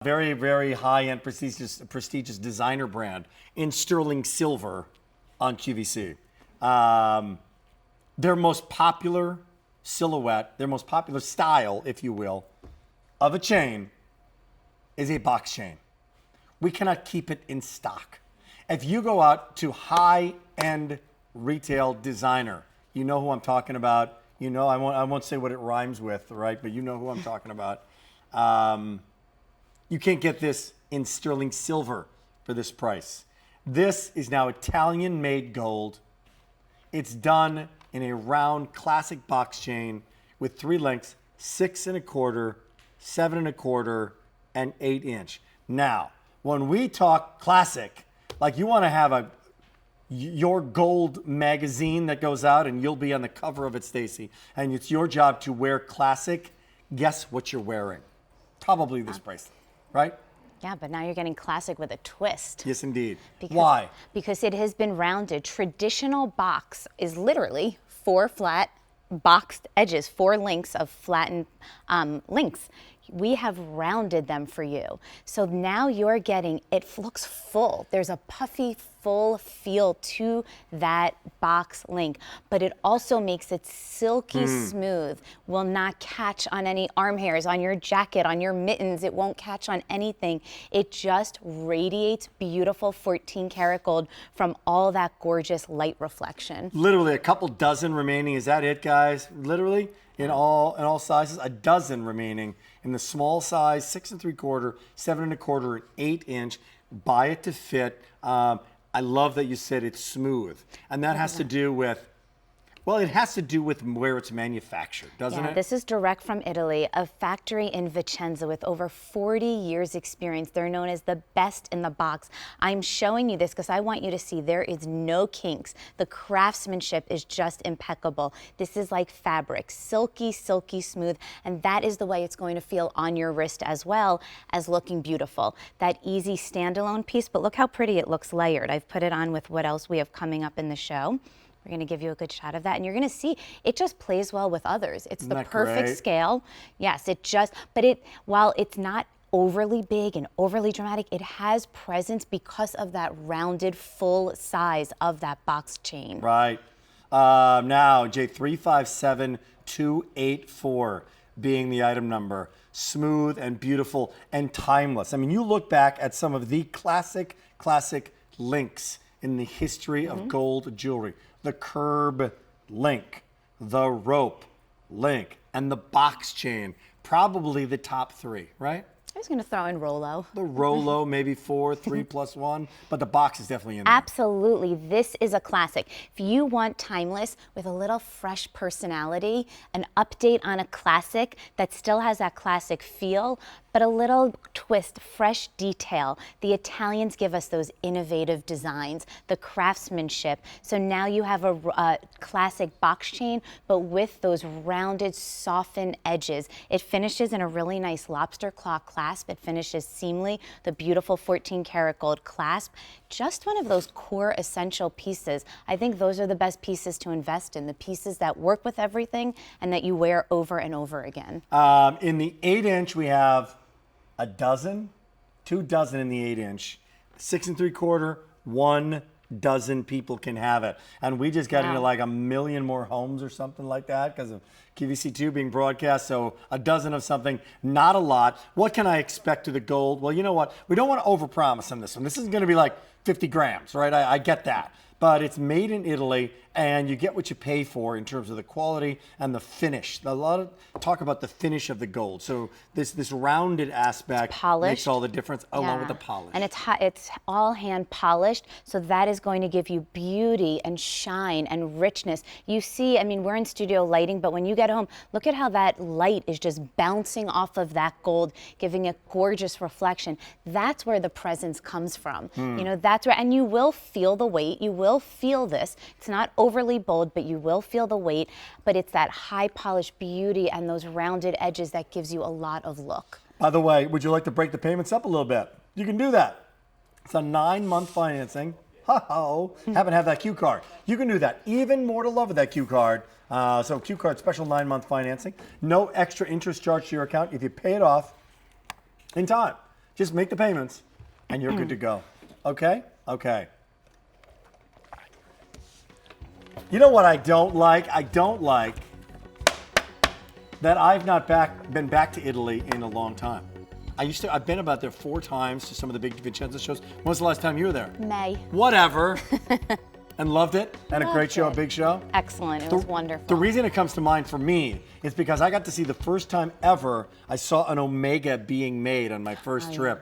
Very, very high-end, prestigious designer brand in sterling silver on QVC. Their most popular silhouette, their most popular style, if you will, of a chain is a box chain. We cannot keep it in stock. If you go out to high-end retail designer, you know who I'm talking about. You know, I won't say what it rhymes with, right? But you know who I'm talking about. You can't get this in sterling silver for this price. This is now Italian-made gold. It's done in a round classic box chain with 3 lengths, 6 1/4, 7 1/4, and 8 inch. Now, when we talk classic, like you want to have your gold magazine that goes out and you'll be on the cover of it, Stacy, and it's your job to wear classic, guess what you're wearing? Probably this bracelet, right? Yeah, but now you're getting classic with a twist. Yes, indeed. Why? Because it has been rounded. Traditional box is literally 4 flat boxed edges, 4 links of flattened links. We have rounded them for you. So now you're getting, it looks full. There's a puffy, full feel to that box link, but it also makes it silky smooth, will not catch on any arm hairs, on your jacket, on your mittens. It won't catch on anything. It just radiates beautiful 14 karat gold from all that gorgeous light reflection. Literally a couple dozen remaining. Is that it, guys? Literally in all sizes, a dozen remaining in the small size, 6 3/4, 7 1/4, and 8 inch. Buy it to fit. I love that you said it's smooth, and that has to do with, well, it has to do with where it's manufactured, doesn't it? This is direct from Italy, a factory in Vicenza with over 40 years experience. They're known as the best in the box. I'm showing you this because I want you to see there is no kinks. The craftsmanship is just impeccable. This is like fabric, silky, silky smooth, and that is the way it's going to feel on your wrist as well as looking beautiful. That easy standalone piece, but look how pretty it looks layered. I've put it on with what else we have coming up in the show. We're going to give you a good shot of that, and you're going to see it just plays well with others. It's the perfect scale. Yes, it just, but while it's not overly big and overly dramatic, it has presence because of that rounded full size of that box chain. Right. Now, J357284 being the item number. Smooth and beautiful and timeless. I mean, you look back at some of the classic links in the history of gold jewelry. The curb link, the rope link, and the box chain. Probably the top 3, right? I was going to throw in Rolo. The Rolo, maybe 4, 3 plus 1, but the box is definitely in there. Absolutely. This is a classic. If you want timeless with a little fresh personality, an update on a classic that still has that classic feel, but a little twist, fresh detail. The Italians give us those innovative designs, the craftsmanship. So now you have a classic box chain, but with those rounded, softened edges. It finishes in a really nice lobster claw clasp. It finishes seamly, the beautiful 14 karat gold clasp. Just one of those core essential pieces. I think those are the best pieces to invest in, the pieces that work with everything and that you wear over and over again. In the 8 inch, we have a dozen, 2 dozen in the 8 inch, 6 3/4, 1 dozen people can have it. And we just got into like 1 million more homes or something like that because of QVC2 being broadcast. So a dozen of something, not a lot. What can I expect to the gold? Well, you know what? We don't want to overpromise on this one. This isn't going to be like 50 grams, right? I get that. But it's made in Italy, and you get what you pay for in terms of the quality and the finish. A lot of talk about the finish of the gold. So this rounded aspect makes all the difference along with the polish. And it's all hand polished, so that is going to give you beauty and shine and richness. You see, I mean, we're in studio lighting, but when you get home, look at how that light is just bouncing off of that gold, giving a gorgeous reflection. That's where the presence comes from. You know, that's where, and you will feel the weight. You will feel this. It's not overly bold, but you will feel the weight. But it's that high polished beauty and those rounded edges that gives you a lot of look. By the way, would you like to break the payments up a little bit? You can do that. It's a 9-month financing. Haven't had that Q card. You can do that. Even more to love with that Q card. So Q card special 9-month financing. No extra interest charged to your account if you pay it off in time. Just make the payments, and you're good to go. Okay? Okay. You know what I don't like? I don't like that I've not been back to Italy in a long time. I've been about there 4 times to some of the big Vincenzo shows. When was the last time you were there? May. Whatever. And loved it? And a great show, a big show? Excellent. It was wonderful. The reason it comes to mind for me is because I got to see the first time ever I saw an Omega being made on my first trip.